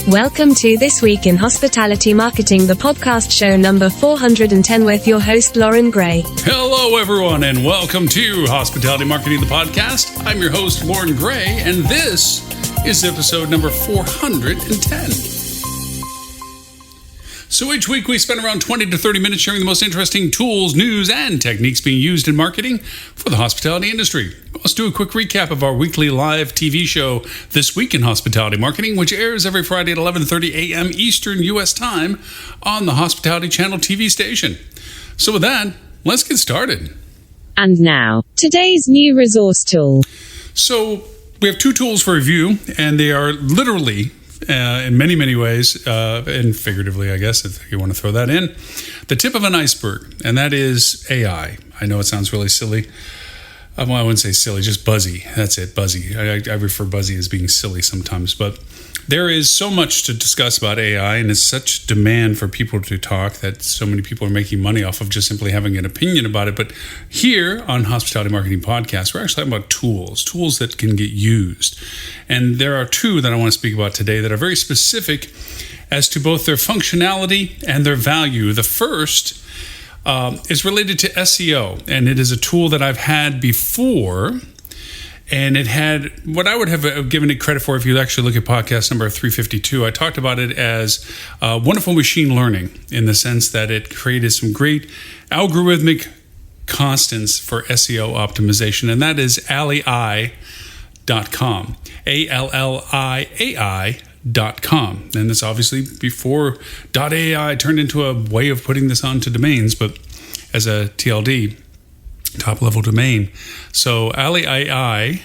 Welcome to This Week in Hospitality Marketing, the podcast show number 410 with your host, Lauren Gray. Hello, everyone, and welcome to Hospitality Marketing, the podcast. I'm your host, Lauren Gray, and this is episode number 410. So each week we spend around 20 to 30 minutes sharing the most interesting tools, news, and techniques being used in marketing for the hospitality industry. Let's do a quick recap of our weekly live TV show, This Week in Hospitality Marketing, which airs every Friday at 11:30 a.m. Eastern U.S. time on the Hospitality Channel TV station. So with that, let's get started. And now, today's new resource tool. So we have two tools for review, and they are literally in many, many ways, and figuratively, I guess, if you want to throw that in, the tip of an iceberg, and that is AI. I know it sounds really silly. Well, I wouldn't say silly, just buzzy. That's it, buzzy. I refer buzzy as being silly sometimes, but there is so much to discuss about AI, and it's such demand for people to talk that so many people are making money off of just simply having an opinion about it. But here on Hospitality Marketing Podcast, we're actually talking about tools that can get used. And there are two that I want to speak about today that are very specific as to both their functionality and their value. The first is related to SEO, and it is a tool that I've had before. And it had what I would have given it credit for if you actually look at podcast number 352. I talked about it as wonderful machine learning in the sense that it created some great algorithmic constants for SEO optimization, and that is allii.com, ALLIAI.com. And this obviously before .ai turned into a way of putting this onto domains, but as a TLD, top-level domain. So allii.com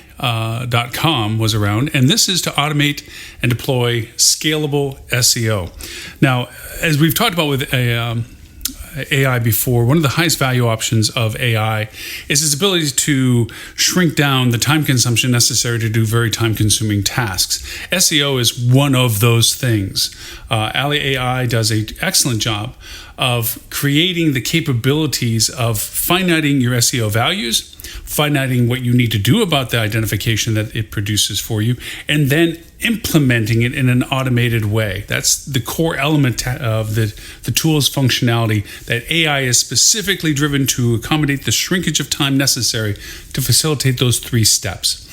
was around, and this is to automate and deploy scalable SEO. Now, as we've talked about with AI before, one of the highest value options of AI is its ability to shrink down the time consumption necessary to do very time-consuming tasks. SEO is one of those things. AI does an excellent job of creating the capabilities of finiting your SEO values, finiting what you need to do about the identification that it produces for you, and then implementing it in an automated way. That's the core element of the tool's functionality that AI is specifically driven to accommodate the shrinkage of time necessary to facilitate those three steps.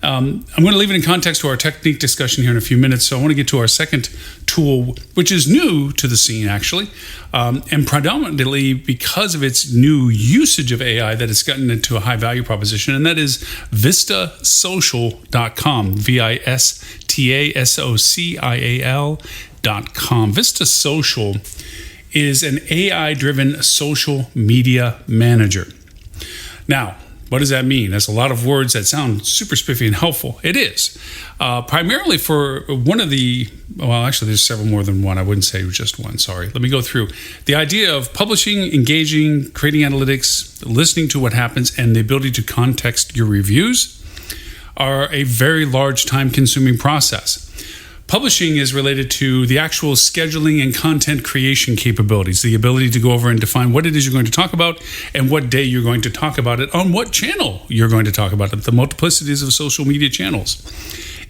I'm going to leave it in context to our technique discussion here in a few minutes, so I want to get to our second tool, which is new to the scene, actually, and predominantly because of its new usage of AI that it's gotten into a high-value proposition, and that is VistaSocial.com, VistaSocial.com. Vista Social is an AI-driven social media manager. Now, what does that mean? That's a lot of words that sound super spiffy and helpful. It is. Primarily for one of the, well, actually there's several more than one. I wouldn't say just one, sorry. Let me go through. The idea of publishing, engaging, creating analytics, listening to what happens, and the ability to context your reviews are a very large time-consuming process. Publishing is related to the actual scheduling and content creation capabilities, the ability to go over and define what it is you're going to talk about and what day you're going to talk about it, on what channel you're going to talk about it, the multiplicities of social media channels.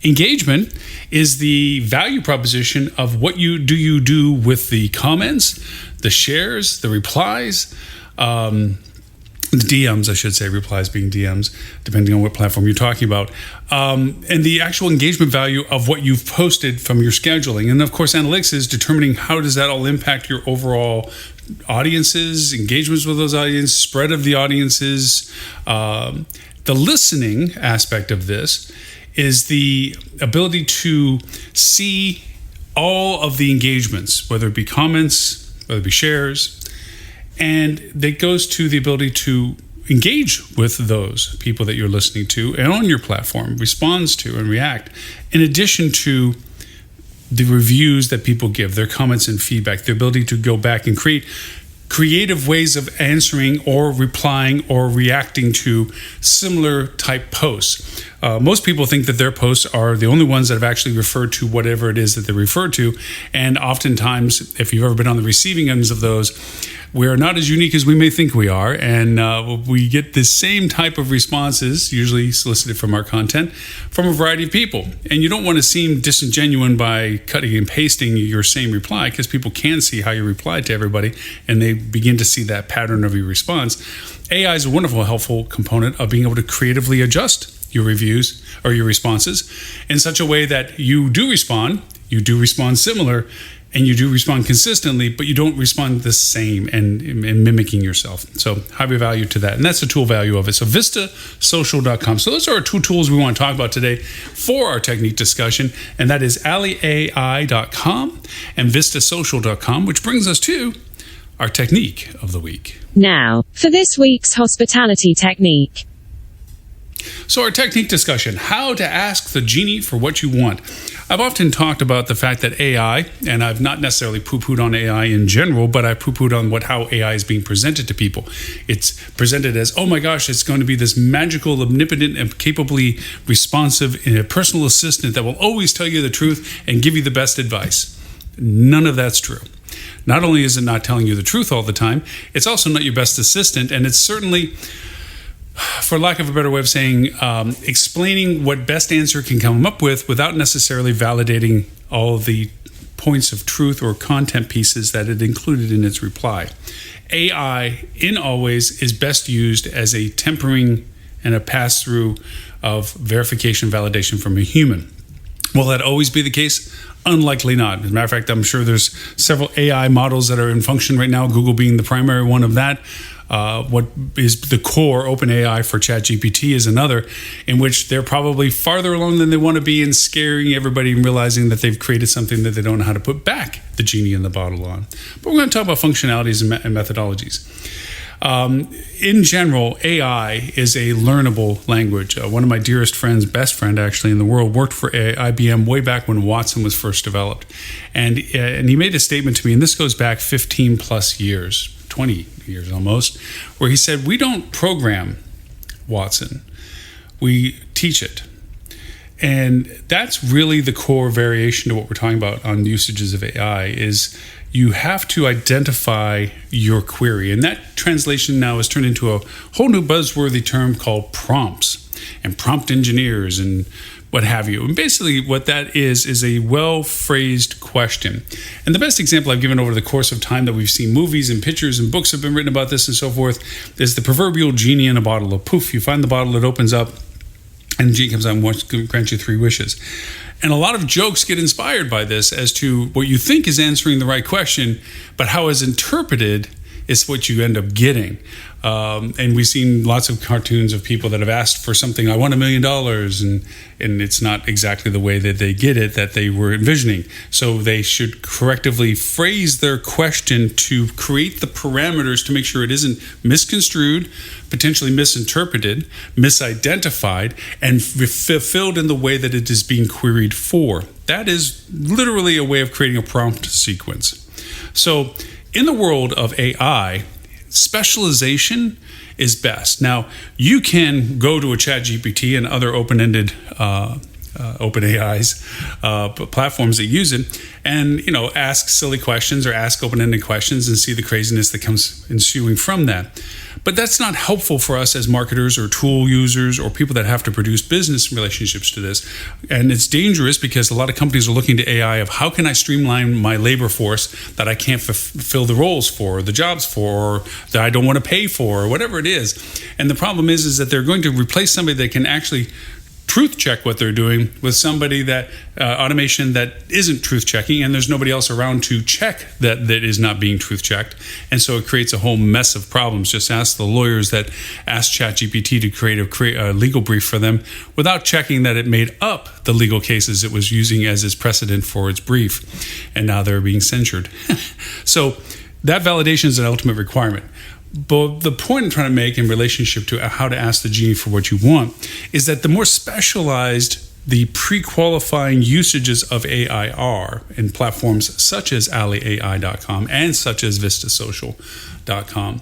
Engagement is the value proposition of what you do with the comments, the shares, the replies, the DMs, I should say, replies being DMs, depending on what platform you're talking about, and the actual engagement value of what you've posted from your scheduling. And of course, analytics is determining how does that all impact your overall audiences, engagements with those audiences, spread of the audiences. The listening aspect of this is the ability to see all of the engagements, whether it be comments, whether it be shares, and that goes to the ability to engage with those people that you're listening to and on your platform, responds to and react, in addition to the reviews that people give, their comments and feedback, the ability to go back and create creative ways of answering or replying or reacting to similar type posts. Most people think that their posts are the only ones that have actually referred to whatever it is that they refer to. And oftentimes, if you've ever been on the receiving ends of those, we're not as unique as we may think we are, and we get the same type of responses, usually solicited from our content, from a variety of people. And you don't want to seem disingenuous by cutting and pasting your same reply, because people can see how you reply to everybody, and they begin to see that pattern of your response. AI is a wonderful, helpful component of being able to creatively adjust your reviews or your responses in such a way that you do respond similar, and you do respond consistently, but you don't respond the same and mimicking yourself. So high value to that. And that's the tool value of it. So VistaSocial.com. So those are our two tools we want to talk about today for our technique discussion. And that is AliAI.com and VistaSocial.com, which brings us to our technique of the week. Now, for this week's hospitality technique. So our technique discussion, how to ask the genie for what you want. I've often talked about the fact that AI, and I've not necessarily poo-pooed on AI in general, but I poo-pooed on how AI is being presented to people. It's presented as, oh my gosh, it's going to be this magical, omnipotent, and capably responsive personal assistant that will always tell you the truth and give you the best advice. None of that's true. Not only is it not telling you the truth all the time, it's also not your best assistant, and it's certainly, for lack of a better way of saying, explaining what best answer can come up with without necessarily validating all of the points of truth or content pieces that it included in its reply. AI, in always, is best used as a tempering and a pass-through of verification validation from a human. Will that always be the case? Unlikely not. As a matter of fact, I'm sure there's several AI models that are in function right now, Google being the primary one of that. What is the core OpenAI for ChatGPT is another, in which they're probably farther along than they want to be in scaring everybody and realizing that they've created something that they don't know how to put back the genie in the bottle on. But we're going to talk about functionalities and methodologies. In general, AI is a learnable language. One of my dearest friends, best friend actually in the world, worked for IBM way back when Watson was first developed. And he made a statement to me, and this goes back 15 plus years, 20 years almost, where he said, we don't program Watson, we teach it. And that's really the core variation to what we're talking about on usages of AI is you have to identify your query. And that translation now has turned into a whole new buzzworthy term called prompts and prompt engineers and what have you. And basically what that is a well-phrased question. And the best example I've given over the course of time that we've seen movies and pictures and books have been written about this and so forth is the proverbial genie in a bottle. Of poof, you find the bottle, it opens up, and the genie comes out and wants to grant you 3 wishes. And a lot of jokes get inspired by this as to what you think is answering the right question, but how it's interpreted is what you end up getting. And we've seen lots of cartoons of people that have asked for something, I want $1 million, and it's not exactly the way that they get it that they were envisioning. So they should correctively phrase their question to create the parameters to make sure it isn't misconstrued, potentially misinterpreted, misidentified, and fulfilled in the way that it is being queried for. That is literally a way of creating a prompt sequence. So in the world of AI, specialization is best. Now, you can go to a ChatGPT and other open-ended OpenAI's platforms that use it, and ask silly questions or ask open-ended questions and see the craziness that comes ensuing from that. But that's not helpful for us as marketers or tool users or people that have to produce business relationships to this. And it's dangerous because a lot of companies are looking to AI of how can I streamline my labor force that I can't fulfill the roles for, or the jobs for, or that I don't want to pay for, or whatever it is. And the problem is that they're going to replace somebody that can actually truth check what they're doing with somebody that automation that isn't truth checking, and there's nobody else around to check that is not being truth checked. And so it creates a whole mess of problems. Just ask the lawyers that asked ChatGPT to create a legal brief for them without checking that it made up the legal cases it was using as its precedent for its brief. And now they're being censured. So that validation is an ultimate requirement. But the point I'm trying to make in relationship to how to ask the genie for what you want is that the more specialized the pre-qualifying usages of AI are in platforms such as AliAI.com and such as VistaSocial.com,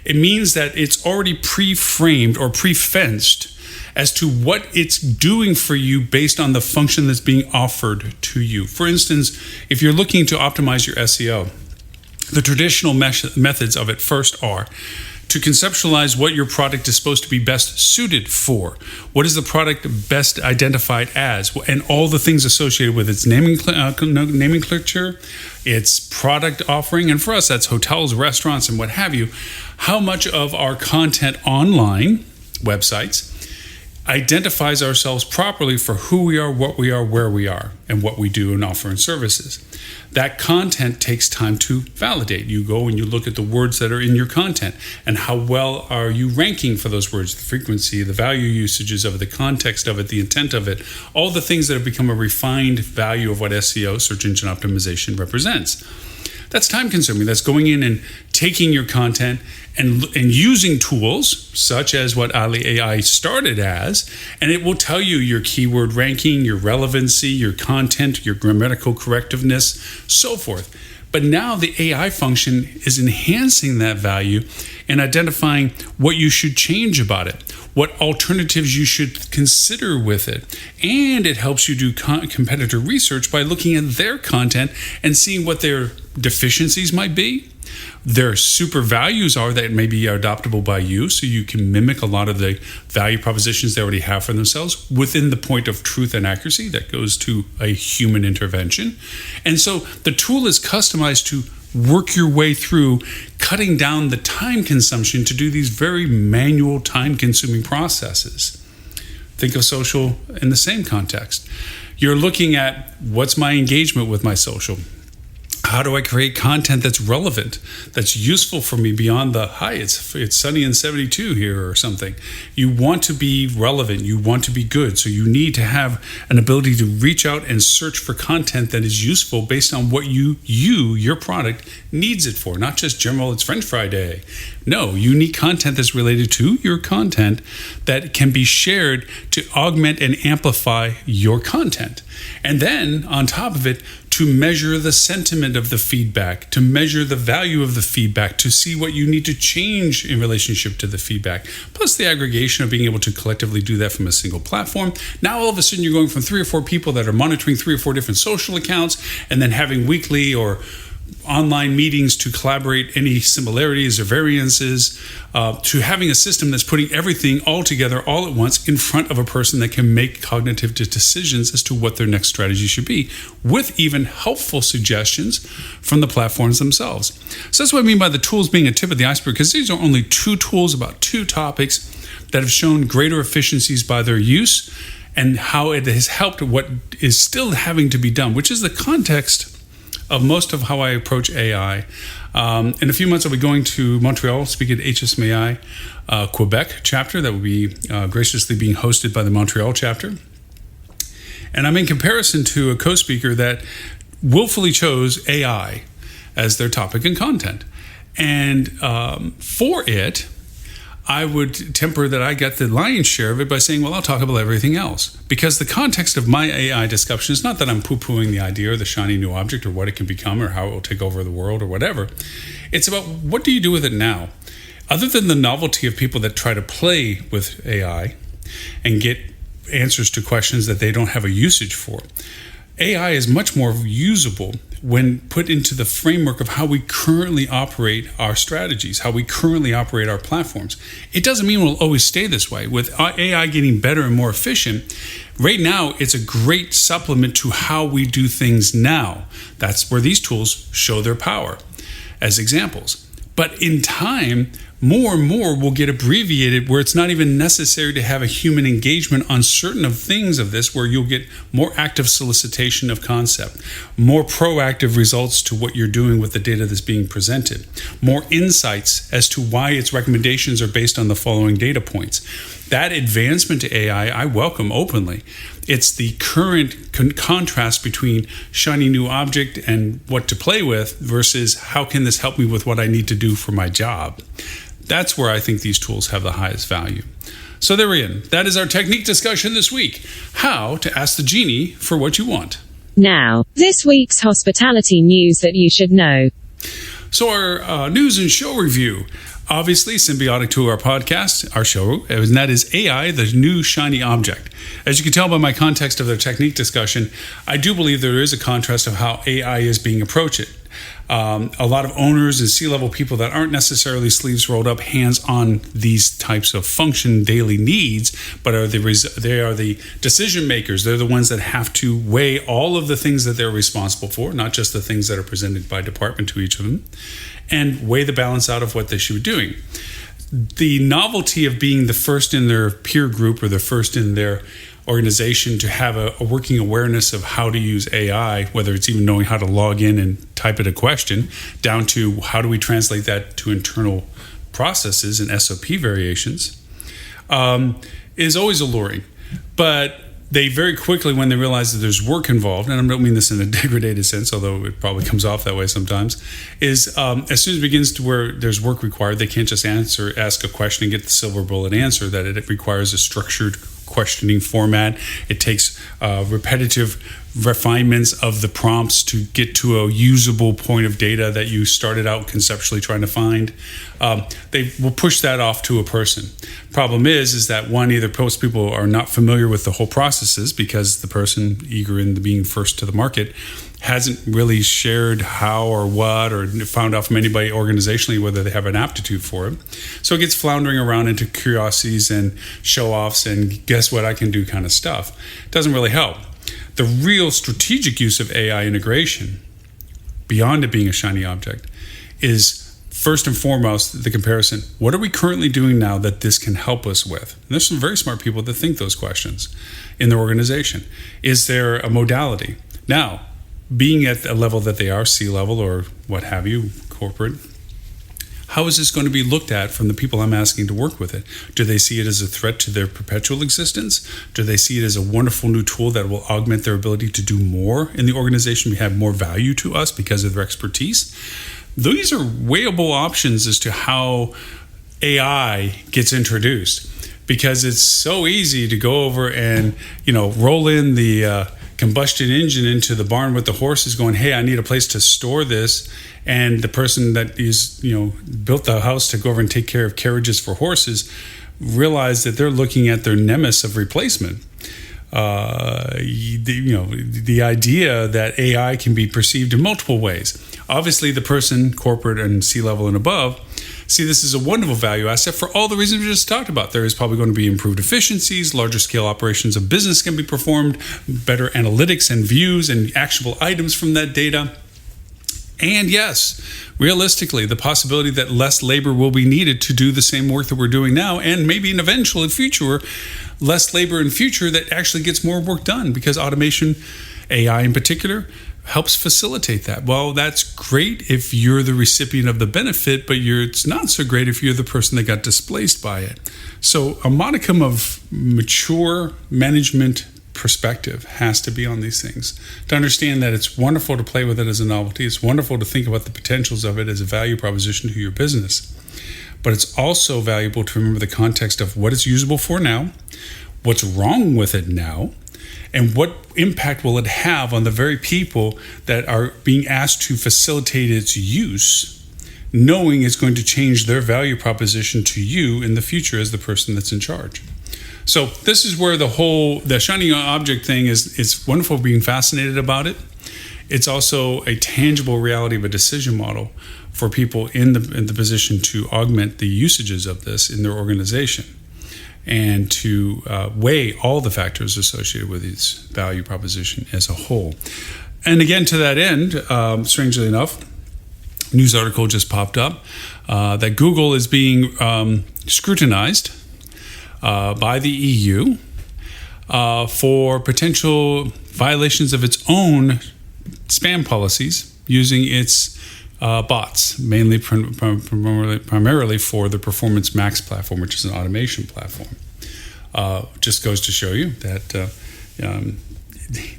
it means that it's already pre-framed or pre-fenced as to what it's doing for you based on the function that's being offered to you. For instance, if you're looking to optimize your SEO, The traditional methods of it first are to conceptualize what your product is supposed to be best suited for. What is the product best identified as? And all the things associated with its nomenclature, its product offering. And for us, that's hotels, restaurants, and what have you. How much of our content online, websites, identifies ourselves properly for who we are, what we are, where we are, and what we do and offer in services. That content takes time to validate. You go and you look at the words that are in your content and how well are you ranking for those words, the frequency, the value usages of it, the context of it, the intent of it, all the things that have become a refined value of what SEO, search engine optimization, represents. That's time consuming. That's going in and taking your content and using tools such as what Ali AI started as, and it will tell you your keyword ranking, your relevancy, your content, your grammatical correctiveness, so forth. But now the AI function is enhancing that value and identifying what you should change about it, what alternatives you should consider with it. And it helps you do competitor research by looking at their content and seeing what their deficiencies might be, their super values are that may be adoptable by you, so you can mimic a lot of the value propositions they already have for themselves within the point of truth and accuracy that goes to a human intervention. And so the tool is customized to work your way through cutting down the time consumption to do these very manual, time-consuming processes. Think of social in the same context. You're looking at what's my engagement with my social? How do I create content that's relevant, that's useful for me beyond the, hi, it's sunny and 72 here or something? You want to be relevant. You want to be good. So you need to have an ability to reach out and search for content that is useful based on what your product needs it for. Not just general, it's French fry day. No, you need content that's related to your content that can be shared to augment and amplify your content. And then on top of it, to measure the sentiment of the feedback, to measure the value of the feedback, to see what you need to change in relationship to the feedback, plus the aggregation of being able to collectively do that from a single platform. Now all of a sudden you're going from 3 or 4 people that are monitoring 3 or 4 different social accounts and then having weekly or online meetings to collaborate any similarities or variances, to having a system that's putting everything all together all at once in front of a person that can make cognitive decisions as to what their next strategy should be, with even helpful suggestions from the platforms themselves. So that's what I mean by the tools being a tip of the iceberg, because these are only 2 tools about 2 topics that have shown greater efficiencies by their use and how it has helped what is still having to be done, which is the context of most of how I approach AI. In a few months, I'll be going to Montreal, speaking at HSMAI Quebec chapter that will be graciously being hosted by the Montreal chapter. And I'm in comparison to a co-speaker that willfully chose AI as their topic and content. And for it, I would temper that I get the lion's share of it by saying, well, I'll talk about everything else. Because the context of my AI discussion is not that I'm poo-pooing the idea or the shiny new object or what it can become or how it will take over the world or whatever. It's about what do you do with it now? Other than the novelty of people that try to play with AI and get answers to questions that they don't have a usage for, AI is much more usable when put into the framework of how we currently operate our strategies, how we currently operate our platforms. It doesn't mean we'll always stay this way. With AI getting better and more efficient, right now it's a great supplement to how we do things now. That's where these tools show their power as examples. But in time, more and more will get abbreviated where it's not even necessary to have a human engagement on certain of things of this, where you'll get more active solicitation of concept, more proactive results to what you're doing with the data that's being presented, more insights as to why its recommendations are based on the following data points. That advancement to AI, I welcome openly. It's the current contrast between shiny new object and what to play with versus how can this help me with what I need to do for my job. That's where I think these tools have the highest value. So there we are. That is our technique discussion this week. How to ask the genie for what you want. Now, this week's hospitality news that you should know. So our news and show review, obviously symbiotic to our podcast, our show, and that is AI, the new shiny object. As you can tell by my context of the technique discussion, I do believe there is a contrast of how AI is being approached. A lot of owners and C-level people that aren't necessarily sleeves rolled up, hands on these types of function daily needs, but they are the decision makers. They're the ones that have to weigh all of the things that they're responsible for, not just the things that are presented by department to each of them, and weigh the balance out of what they should be doing. The novelty of being the first in their peer group or the first in their organization to have a working awareness of how to use AI, whether it's even knowing how to log in and type in a question, down to how do we translate that to internal processes and SOP variations, is always alluring. But they very quickly, when they realize that there's work involved, and I don't mean this in a degraded sense, although it probably comes off that way sometimes, is as soon as it begins to where there's work required, they can't just ask a question and get the silver bullet answer, that it requires a structured questioning format. It takes repetitive refinements of the prompts to get to a usable point of data that you started out conceptually trying to find. They will push that off to a person. Problem is that one, either most people are not familiar with the whole processes because the person eager in being first to the market hasn't really shared how or what, or found out from anybody organizationally whether they have an aptitude for it. So it gets floundering around into curiosities and show-offs and guess what I can do kind of stuff. It doesn't really help. The real strategic use of AI integration, beyond it being a shiny object, is first and foremost the comparison. What are we currently doing now that this can help us with? And there's some very smart people that think those questions in their organization. Is there a modality? Now, being at a level that they are, C-level or what have you, corporate, how is this going to be looked at from the people I'm asking to work with it? Do they see it as a threat to their perpetual existence? Do they see it as a wonderful new tool that will augment their ability to do more in the organization, have more value to us because of their expertise? These are weighable options as to how AI gets introduced, because it's so easy to go over and, roll in the combustion engine into the barn with the horses going, hey, I need a place to store this. And the person that is, built the house to go over and take care of carriages for horses realize that they're looking at their nemesis of replacement. The idea that AI can be perceived in multiple ways. Obviously, the person, corporate and C-level and above, see this as a wonderful value asset for all the reasons we just talked about. There is probably going to be improved efficiencies, larger scale operations of business can be performed, better analytics and views and actionable items from that data. And yes, realistically, the possibility that less labor will be needed to do the same work that we're doing now, and maybe in eventual future, less labor in future that actually gets more work done, because automation, AI in particular, helps facilitate that. Well, that's great if you're the recipient of the benefit, but it's not so great if you're the person that got displaced by it. So a modicum of mature management perspective has to be on these things, to understand that it's wonderful to play with it as a novelty. It's wonderful to think about the potentials of it as a value proposition to your business. But it's also valuable to remember the context of what it's usable for now, what's wrong with it now, and what impact will it have on the very people that are being asked to facilitate its use, knowing it's going to change their value proposition to you in the future as the person that's in charge. So this is where the shiny object thing is. It's wonderful being fascinated about it. It's also a tangible reality of a decision model for people in the position to augment the usages of this in their organization, and to weigh all the factors associated with its value proposition as a whole. And again, to that end, strangely enough, news article just popped up that Google is being scrutinized by the EU for potential violations of its own spam policies using its bots, mainly primarily for the Performance Max platform, which is an automation platform. Just goes to show you that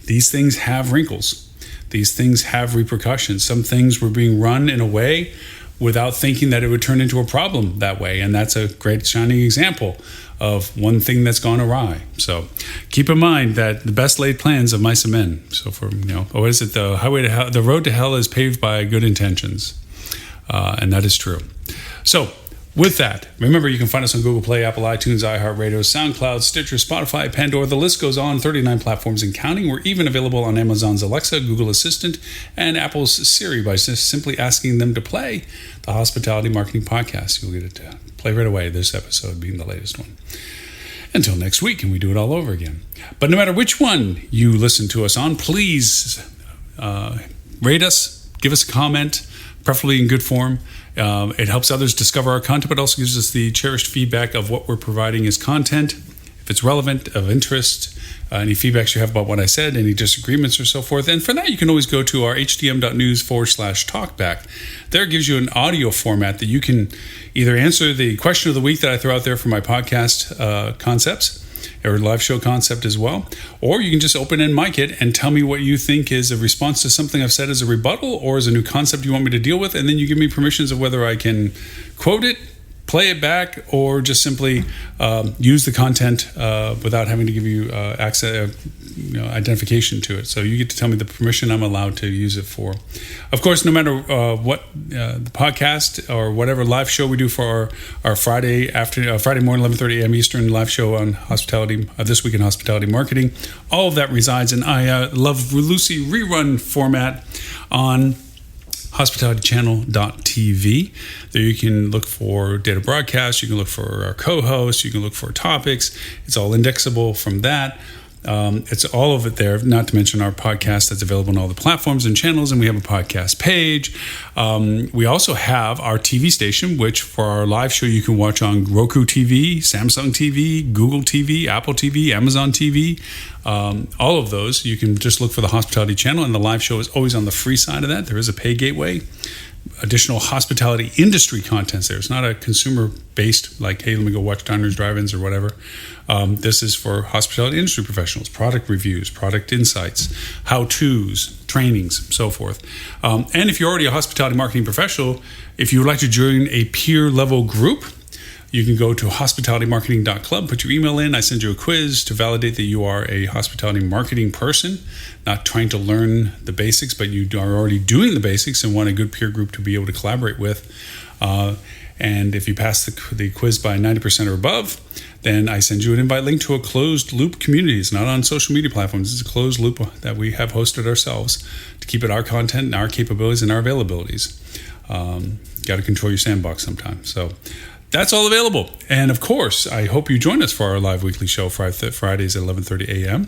these things have wrinkles. These things have repercussions. Some things were being run in a way without thinking that it would turn into a problem that way, and that's a great shining example of one thing that's gone awry. So keep in mind that the best laid plans of mice and men. So what is it? The highway to hell, the road to hell is paved by good intentions, and that is true. So With that, remember you can find us on Google Play, Apple, iTunes, iHeartRadio, SoundCloud, Stitcher, Spotify, Pandora. The list goes on, 39 platforms and counting. We're even available on Amazon's Alexa, Google Assistant, and Apple's Siri by just simply asking them to play the Hospitality Marketing Podcast. You'll get it to play right away, this episode being the latest one. Until next week, and we do it all over again. But no matter which one you listen to us on, please rate us, give us a comment, preferably in good form. It helps others discover our content, but also gives us the cherished feedback of what we're providing as content. If it's relevant, of interest, any feedbacks you have about what I said, any disagreements or so forth. And for that, you can always go to our hdm.news/talkback. There gives you an audio format that you can either answer the question of the week that I throw out there for my podcast concepts, or live show concept as well. Or you can just open and mic it and tell me what you think is a response to something I've said as a rebuttal or as a new concept you want me to deal with. And then you give me permissions of whether I can quote it, play it back, or just simply use the content without having to give you access, identification to it. So you get to tell me the permission I'm allowed to use it for. Of course, no matter what the podcast or whatever live show we do for our Friday morning, 11:30 a.m. Eastern live show on hospitality, This Week in Hospitality Marketing, all of that resides in I Love Lucy rerun format on hospitalitychannel.tv. There you can look for data broadcasts, you can look for our co-hosts, you can look for topics. It's all indexable from that. It's all of it there, not to mention our podcast that's available on all the platforms and channels, and we have a podcast page. We also have our TV station, which for our live show you can watch on Roku TV, Samsung TV, Google TV, Apple TV, Amazon TV, all of those. You can just look for the Hospitality Channel, and the live show is always on the free side of that. There is a pay gateway. Additional hospitality industry contents there. It's not a consumer-based, like, hey, let me go watch diners, drive-ins, or whatever. This is for hospitality industry professionals, product reviews, product insights, how-tos, trainings, so forth. And if you're already a hospitality marketing professional, if you would like to join a peer-level group, you can go to hospitalitymarketing.club, put your email in. I send you a quiz to validate that you are a hospitality marketing person, not trying to learn the basics, but you are already doing the basics and want a good peer group to be able to collaborate with. And if you pass the quiz by 90% or above, then I send you an invite link to a closed loop community. It's not on social media platforms. It's a closed loop that we have hosted ourselves to keep it our content and our capabilities and our availabilities. Got to control your sandbox sometimes. So that's all available. And of course, I hope you join us for our live weekly show Fridays at 11:30 a.m.,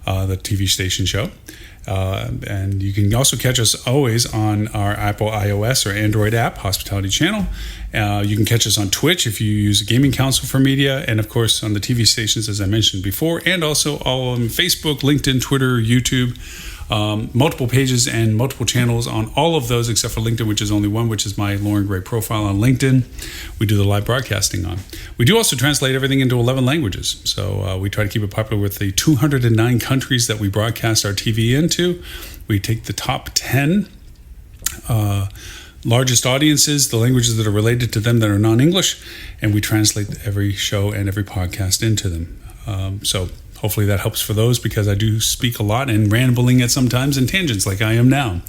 the TV station show. And you can also catch us always on our Apple iOS or Android app, Hospitality Channel. You can catch us on Twitch if you use Gaming Council for Media, and of course on the TV stations, as I mentioned before, and also all on Facebook, LinkedIn, Twitter, YouTube. Multiple pages and multiple channels on all of those except for LinkedIn, which is only one, which is my Lauren Gray profile on LinkedIn. We do the live broadcasting on. We do also translate everything into 11 languages. So we try to keep it popular with the 209 countries that we broadcast our TV into. We take the top 10 largest audiences, the languages that are related to them that are non-English, and we translate every show and every podcast into them. So hopefully that helps for those, because I do speak a lot and rambling at sometimes in tangents like I am now.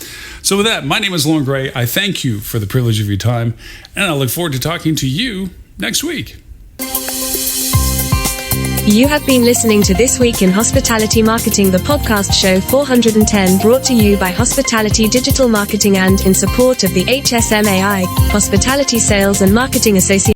So with that, my name is Lauren Gray. I thank you for the privilege of your time, and I look forward to talking to you next week. You have been listening to This Week in Hospitality Marketing, the podcast show 410, brought to you by Hospitality Digital Marketing and in support of the HSMAI, Hospitality Sales and Marketing Association.